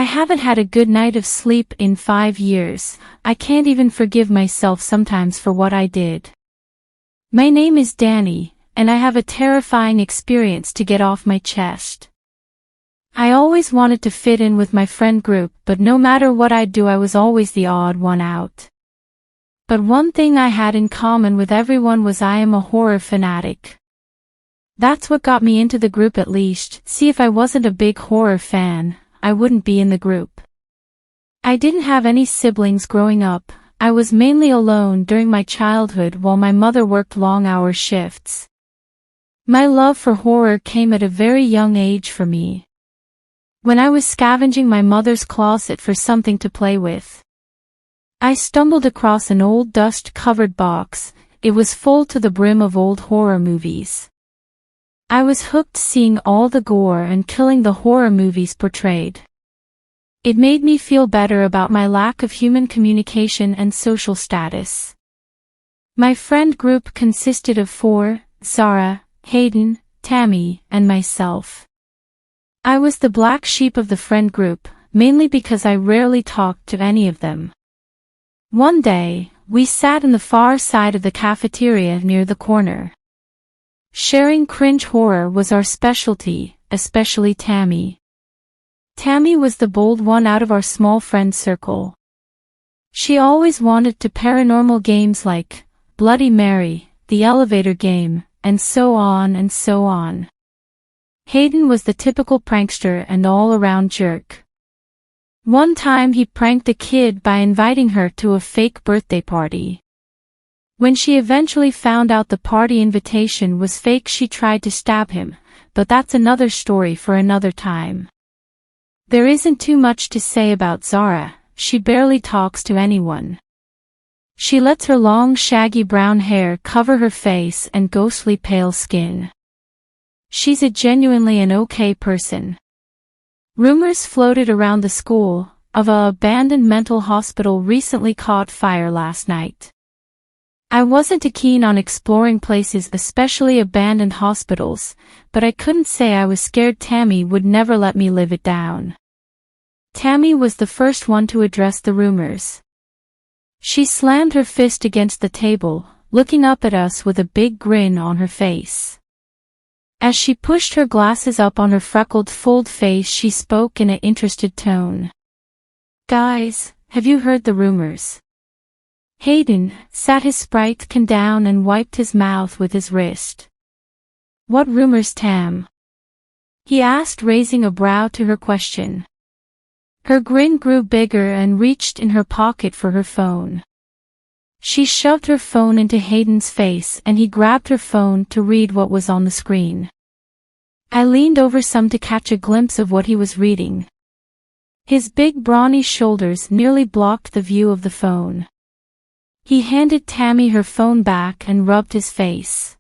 haven't had a good night of sleep in 5 years. I can't even forgive myself sometimes for what I did. My name is Danny, and I have a terrifying experience to get off my chest. I always wanted to fit in with my friend group, but no matter what I'd do I was always the odd one out. But one thing I had in common with everyone was I am a horror fanatic. That's what got me into the group at least. See, if I wasn't a big horror fan, I wouldn't be in the group. I didn't have any siblings growing up. I was mainly alone during my childhood while my mother worked long-hour shifts. My love for horror came at a very young age for me. When I was scavenging my mother's closet for something to play with, I stumbled across an old dust-covered box. It was full to the brim of old horror movies. I was hooked seeing all the gore and killing the horror movies portrayed. It made me feel better about my lack of human communication and social status. My friend group consisted of 4, Zara, Hayden, Tammy, and myself. I was the black sheep of the friend group, mainly because I rarely talked to any of them. One day, we sat in the far side of the cafeteria near the corner. Sharing cringe horror was our specialty, especially Tammy. Tammy was the bold one out of our small friend circle. She always wanted to paranormal games like Bloody Mary, the elevator game, and so on and so on. Hayden was the typical prankster and all-around jerk. One time he pranked a kid by inviting her to a fake birthday party. When she eventually found out the party invitation was fake, she tried to stab him, but that's another story for another time. There isn't too much to say about Zara. She barely talks to anyone. She lets her long shaggy brown hair cover her face and ghostly pale skin. She's a genuinely an okay person. Rumors floated around the school of a abandoned mental hospital recently caught fire last night. I wasn't too keen on exploring places, especially abandoned hospitals, but I couldn't say I was scared. Tammy would never let me live it down. Tammy was the first one to address the rumors. She slammed her fist against the table, looking up at us with a big grin on her face. As she pushed her glasses up on her freckled, full face, she spoke in an interested tone. Guys, have you heard the rumors? Hayden sat his sprite down and wiped his mouth with his wrist. What rumors, Tam? He asked, raising a brow to her question. Her grin grew bigger and reached in her pocket for her phone. She shoved her phone into Hayden's face and he grabbed her phone to read what was on the screen. I leaned over some to catch a glimpse of what he was reading. His big brawny shoulders nearly blocked the view of the phone. He handed Tammy her phone back and rubbed his face.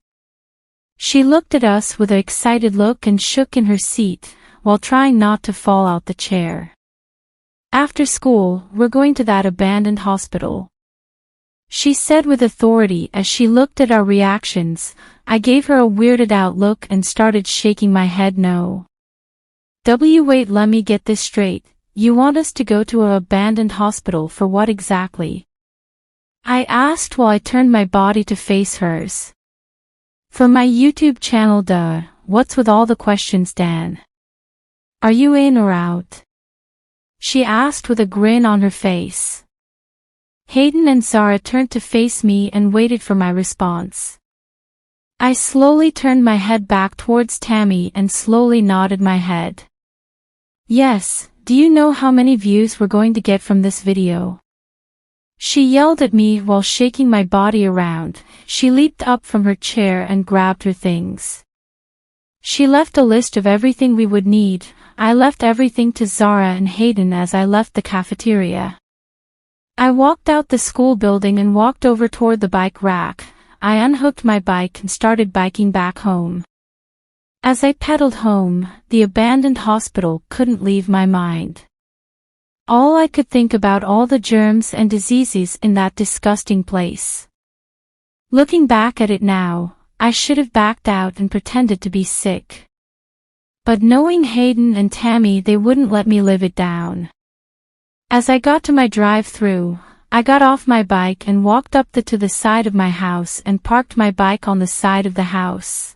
She looked at us with an excited look and shook in her seat, while trying not to fall out the chair. After school, we're going to that abandoned hospital, she said with authority as she looked at our reactions. I gave her a weirded out look and started shaking my head no. Wait, let me get this straight. You want us to go to an abandoned hospital for what exactly? I asked while I turned my body to face hers. For my YouTube channel, duh. What's with all the questions, Dan? Are you in or out? She asked with a grin on her face. Hayden and Zara turned to face me and waited for my response. I slowly turned my head back towards Tammy and slowly nodded my head. Yes. Do you know how many views we're going to get from this video? She yelled at me while shaking my body around. She leaped up from her chair and grabbed her things. She left a list of everything we would need. I left everything to Zara and Hayden as I left the cafeteria. I walked out the school building and walked over toward the bike rack. I unhooked my bike and started biking back home. As I pedaled home, the abandoned hospital couldn't leave my mind. All I could think about all the germs and diseases in that disgusting place. Looking back at it now, I should have backed out and pretended to be sick. But knowing Hayden and Tammy, they wouldn't let me live it down. As I got to my drive-thru, I got off my bike and walked up to the side of my house and parked my bike on the side of the house.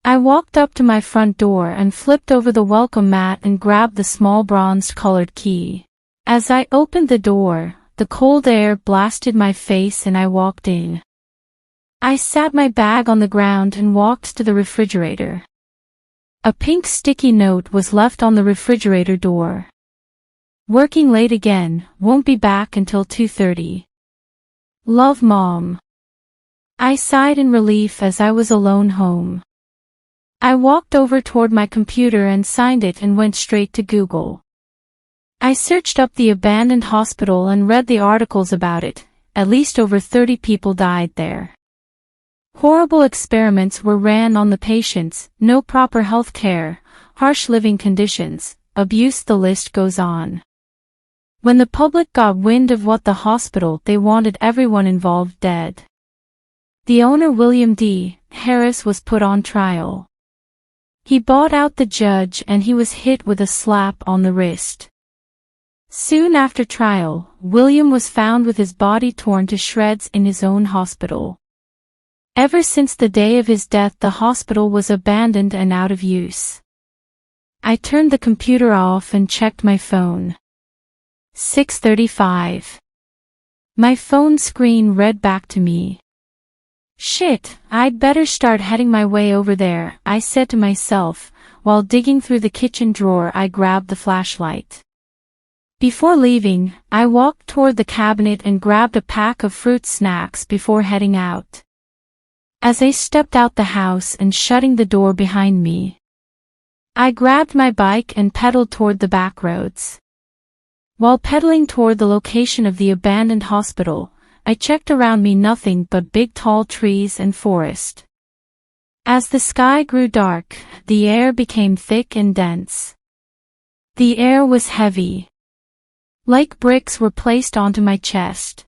I walked up to my front door and flipped over the welcome mat and grabbed the small bronze-colored key. As I opened the door, the cold air blasted my face and I walked in. I sat my bag on the ground and walked to the refrigerator. A pink sticky note was left on the refrigerator door. Working late again, won't be back until 2:30. Love, Mom. I sighed in relief as I was alone home. I walked over toward my computer and signed it and went straight to Google. I searched up the abandoned hospital and read the articles about it. At least over 30 people died there. Horrible experiments were ran on the patients, no proper health care, harsh living conditions, abuse, the list goes on. When the public got wind of what the hospital, they wanted everyone involved dead. The owner, William D. Harris, was put on trial. He bought out the judge and he was hit with a slap on the wrist. Soon after trial, William was found with his body torn to shreds in his own hospital. Ever since the day of his death, the hospital was abandoned and out of use. I turned the computer off and checked my phone. 6:35. My phone screen read back to me. Shit, I'd better start heading my way over there, I said to myself. While digging through the kitchen drawer, I grabbed the flashlight. Before leaving, I walked toward the cabinet and grabbed a pack of fruit snacks before heading out. As I stepped out the house and shutting the door behind me, I grabbed my bike and pedaled toward the back roads. While pedaling toward the location of the abandoned hospital, I checked around me, nothing but big tall trees and forest. As the sky grew dark, the air became thick and dense. The air was heavy. Like bricks were placed onto my chest.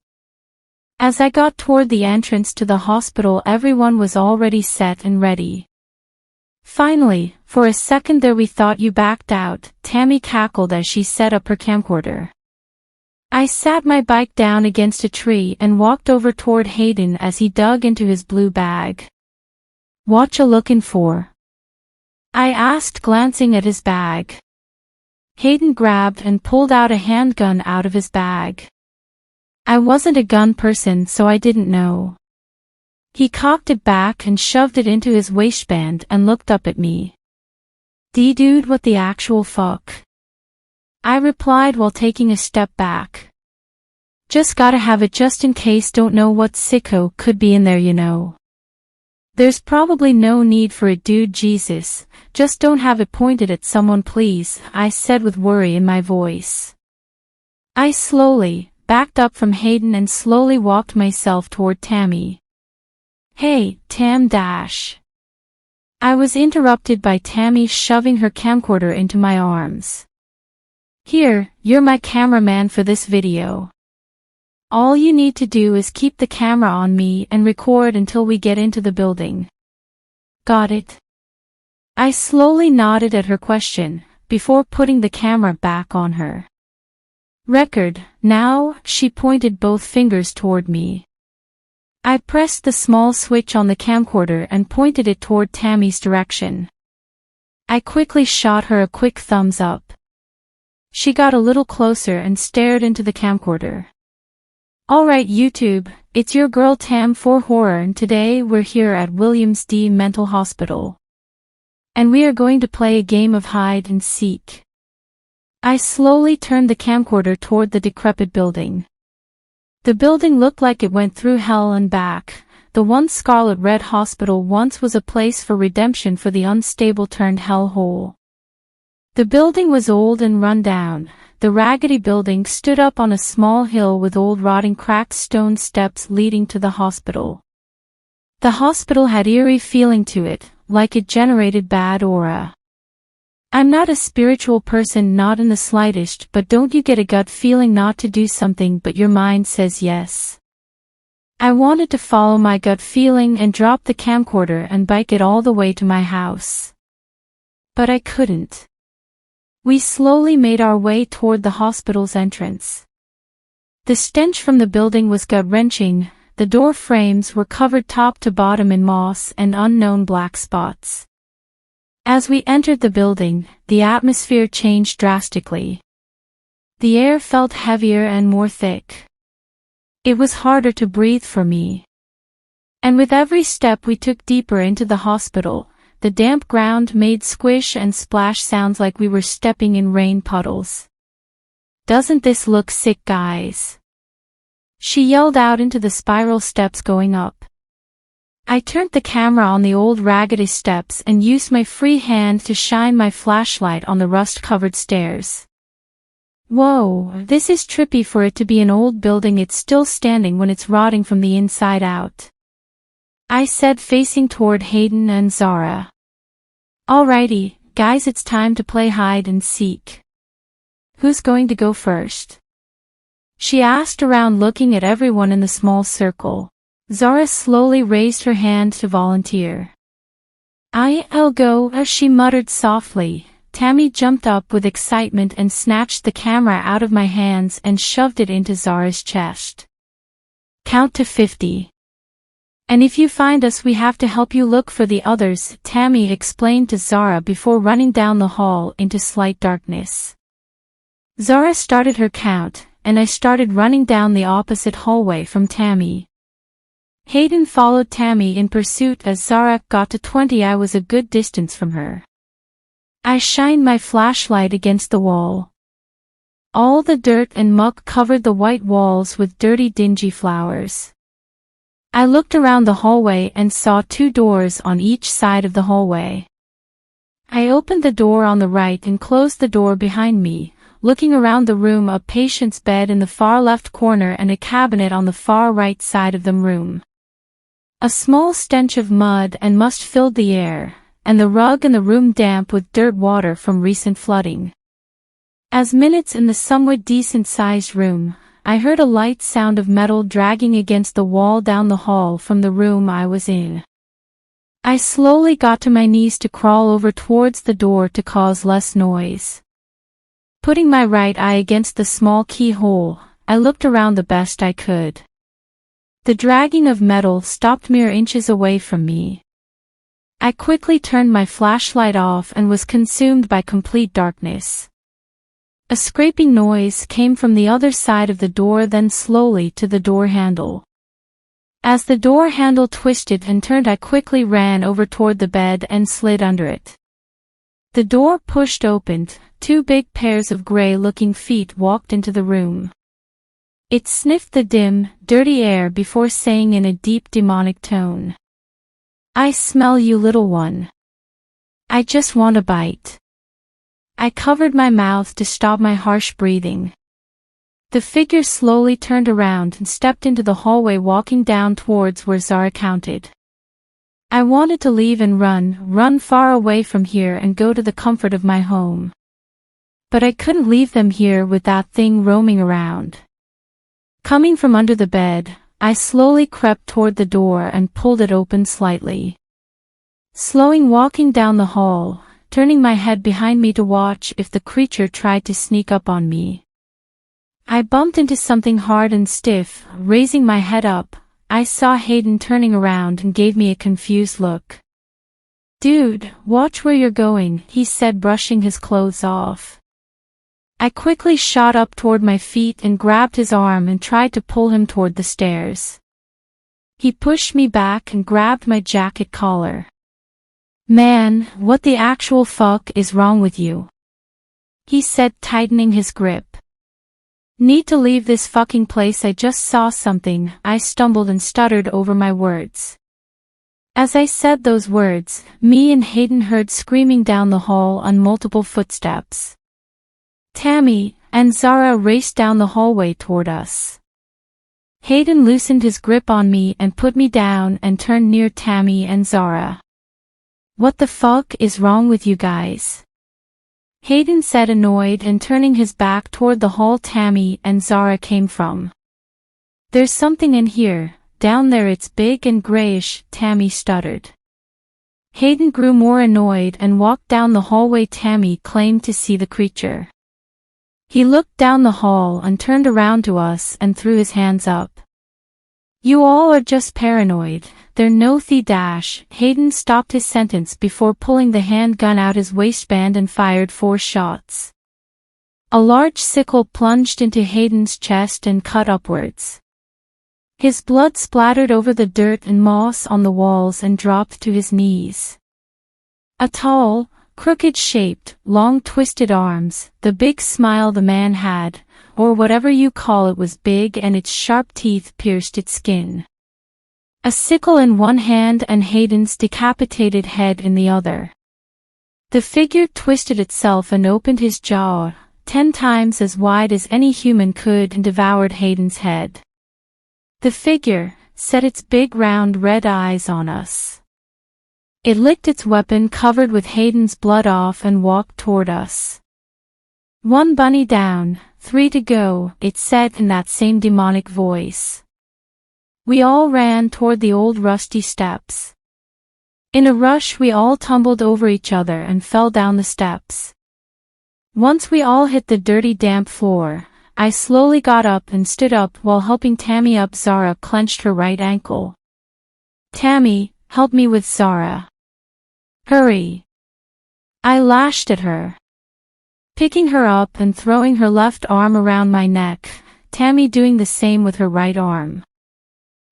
As I got toward the entrance to the hospital, everyone was already set and ready. Finally, for a second there we thought you backed out, Tammy cackled as she set up her camcorder. I sat my bike down against a tree and walked over toward Hayden as he dug into his blue bag. "What you looking for?" I asked, glancing at his bag. Hayden grabbed and pulled out a handgun out of his bag. I wasn't a gun person, so I didn't know. He cocked it back and shoved it into his waistband and looked up at me. "Dude, what the actual fuck?" I replied while taking a step back. "Just gotta have it just in case, don't know what sicko could be in there, you know." "There's probably no need for it, dude, Jesus, just don't have it pointed at someone please," I said with worry in my voice. I slowly backed up from Hayden and slowly walked myself toward Tammy. "Hey, Tam dash." I was interrupted by Tammy shoving her camcorder into my arms. "Here, you're my cameraman for this video. All you need to do is keep the camera on me and record until we get into the building. Got it?" I slowly nodded at her question, before putting the camera back on her. "Record, now," she pointed both fingers toward me. I pressed the small switch on the camcorder and pointed it toward Tammy's direction. I quickly shot her a quick thumbs up. She got a little closer and stared into the camcorder. "Alright YouTube, it's your girl Tam for Horror, and today we're here at Williams D Mental Hospital. And we are going to play a game of hide and seek." I slowly turned the camcorder toward the decrepit building. The building looked like it went through hell and back. The once scarlet red hospital once was a place for redemption for the unstable turned hellhole. The building was old and run down. The raggedy building stood up on a small hill with old rotting cracked stone steps leading to the hospital. The hospital had eerie feeling to it, like it generated bad aura. I'm not a spiritual person, not in the slightest, but don't you get a gut feeling not to do something but your mind says yes? I wanted to follow my gut feeling and drop the camcorder and bike it all the way to my house. But I couldn't. We slowly made our way toward the hospital's entrance. The stench from the building was gut-wrenching. The door frames were covered top to bottom in moss and unknown black spots. As we entered the building, the atmosphere changed drastically. The air felt heavier and more thick. It was harder to breathe for me. And with every step we took deeper into the hospital, the damp ground made squish and splash sounds like we were stepping in rain puddles. "Doesn't this look sick, guys?" she yelled out into the spiral steps going up. I turned the camera on the old raggedy steps and used my free hand to shine my flashlight on the rust-covered stairs. "Whoa, this is trippy for it to be an old building. It's still standing when it's rotting from the inside out," I said, facing toward Hayden and Zara. "Alrighty, guys, it's time to play hide and seek. Who's going to go first?" she asked around, looking at everyone in the small circle. Zara slowly raised her hand to volunteer. "I'll go," she muttered softly. Tammy jumped up with excitement and snatched the camera out of my hands and shoved it into Zara's chest. "Count to 50. And if you find us, we have to help you look for the others," Tammy explained to Zara before running down the hall into slight darkness. Zara started her count, and I started running down the opposite hallway from Tammy. Hayden followed Tammy in pursuit. As Zara got to 20, I was a good distance from her. I shined my flashlight against the wall. All the dirt and muck covered the white walls with dirty, dingy flowers. I looked around the hallway and saw 2 doors on each side of the hallway. I opened the door on the right and closed the door behind me. Looking around the room, a patient's bed in the far left corner and a cabinet on the far right side of the room. A small stench of mud and must filled the air, and the rug in the room damp with dirt water from recent flooding. As minutes in the somewhat decent-sized room, I heard a light sound of metal dragging against the wall down the hall from the room I was in. I slowly got to my knees to crawl over towards the door to cause less noise. Putting my right eye against the small keyhole, I looked around the best I could. The dragging of metal stopped mere inches away from me. I quickly turned my flashlight off and was consumed by complete darkness. A scraping noise came from the other side of the door, then slowly to the door handle. As the door handle twisted and turned, I quickly ran over toward the bed and slid under it. The door pushed open. 2 big pairs of gray-looking feet walked into the room. It sniffed the dim, dirty air before saying in a deep, demonic tone, "I smell you, little one. I just want a bite." I covered my mouth to stop my harsh breathing. The figure slowly turned around and stepped into the hallway, walking down towards where Zara counted. I wanted to leave and run far away from here and go to the comfort of my home. But I couldn't leave them here with that thing roaming around. Coming from under the bed, I slowly crept toward the door and pulled it open slightly. Slowing, walking down the hall, turning my head behind me to watch if the creature tried to sneak up on me. I bumped into something hard and stiff. Raising my head up, I saw Hayden turning around and gave me a confused look. "Dude, watch where you're going," he said, brushing his clothes off. I quickly shot up toward my feet and grabbed his arm and tried to pull him toward the stairs. He pushed me back and grabbed my jacket collar. "Man, what the actual fuck is wrong with you?" he said, tightening his grip. "Need to leave this fucking place. I just saw something." I stumbled and stuttered over my words. As I said those words, me and Hayden heard screaming down the hall on multiple footsteps. Tammy and Zara raced down the hallway toward us. Hayden loosened his grip on me and put me down and turned near Tammy and Zara. "What the fuck is wrong with you guys?" Hayden said, annoyed, and turning his back toward the hall Tammy and Zara came from. "There's something in here, down there. It's big and grayish," Tammy stuttered. Hayden grew more annoyed and walked down the hallway. Tammy claimed to see the creature. He looked down the hall and turned around to us and threw his hands up. "You all are just paranoid. They're no the-" Hayden stopped his sentence before pulling the handgun out his waistband and fired 4 shots. A large sickle plunged into Hayden's chest and cut upwards. His blood splattered over the dirt and moss on the walls and dropped to his knees. A tall, crooked-shaped, long twisted arms, the big smile the man had, or whatever you call it, was big and its sharp teeth pierced its skin. A sickle in one hand and Hayden's decapitated head in the other. The figure twisted itself and opened his jaw, 10 times as wide as any human could, and devoured Hayden's head. The figure set its big round red eyes on us. It licked its weapon covered with Hayden's blood off and walked toward us. "1 bunny down, 3 to go," it said in that same demonic voice. We all ran toward the old rusty steps. In a rush we all tumbled over each other and fell down the steps. Once we all hit the dirty damp floor, I slowly got up and stood up while helping Tammy up. Zara clenched her right ankle. "Tammy, help me with Zara. Hurry." I lashed at her, picking her up and throwing her left arm around my neck, Tammy doing the same with her right arm.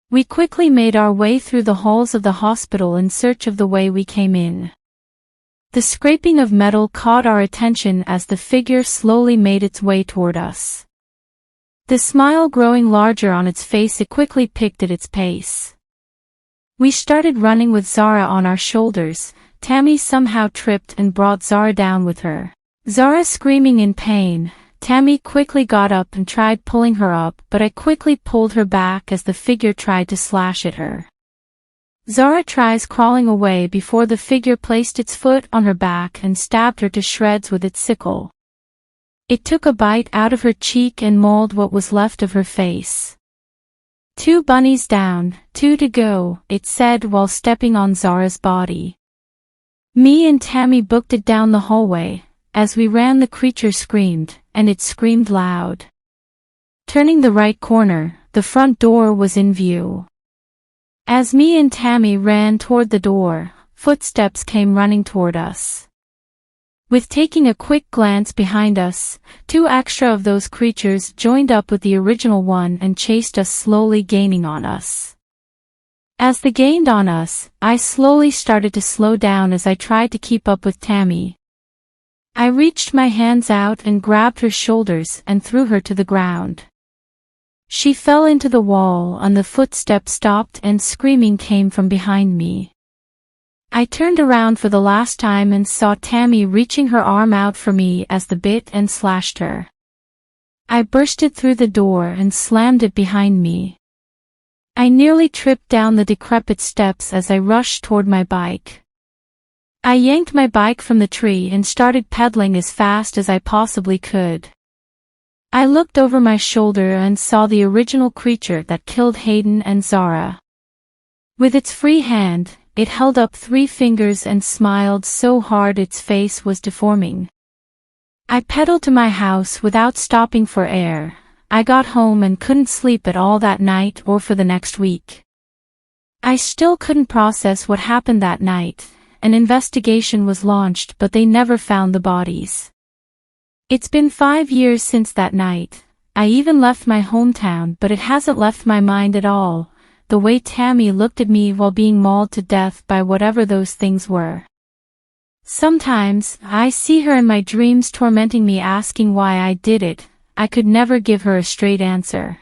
We quickly made our way through the halls of the hospital in search of the way we came in. The scraping of metal caught our attention as the figure slowly made its way toward us. The smile growing larger on its face, it quickly picked at its pace. We started running with Zara on our shoulders. Tammy somehow tripped and brought Zara down with her. Zara screaming in pain, Tammy quickly got up and tried pulling her up, but I quickly pulled her back as the figure tried to slash at her. Zara tries crawling away before the figure placed its foot on her back and stabbed her to shreds with its sickle. It took a bite out of her cheek and mauled what was left of her face. 2 bunnies down, 2 to go, it said while stepping on Zara's body. Me and Tammy booked it down the hallway. As we ran, the creature screamed, and it screamed loud. Turning the right corner, the front door was in view. As me and Tammy ran toward the door, footsteps came running toward us. With taking a quick glance behind us, 2 extra of those creatures joined up with the original one and chased us, slowly gaining on us. As they gained on us, I slowly started to slow down as I tried to keep up with Tammy. I reached my hands out and grabbed her shoulders and threw her to the ground. She fell into the wall and the footsteps stopped and screaming came from behind me. I turned around for the last time and saw Tammy reaching her arm out for me as the bit and slashed her. I bursted through the door and slammed it behind me. I nearly tripped down the decrepit steps as I rushed toward my bike. I yanked my bike from the tree and started pedaling as fast as I possibly could. I looked over my shoulder and saw the original creature that killed Hayden and Zara. With its free hand, it held up 3 fingers and smiled so hard its face was deforming. I pedaled to my house without stopping for air. I got home and couldn't sleep at all that night or for the next week. I still couldn't process what happened that night. An investigation was launched, but they never found the bodies. It's been 5 years since that night. I even left my hometown, but it hasn't left my mind at all. The way Tammy looked at me while being mauled to death by whatever those things were. Sometimes, I see her in my dreams tormenting me, asking why I did it. I could never give her a straight answer.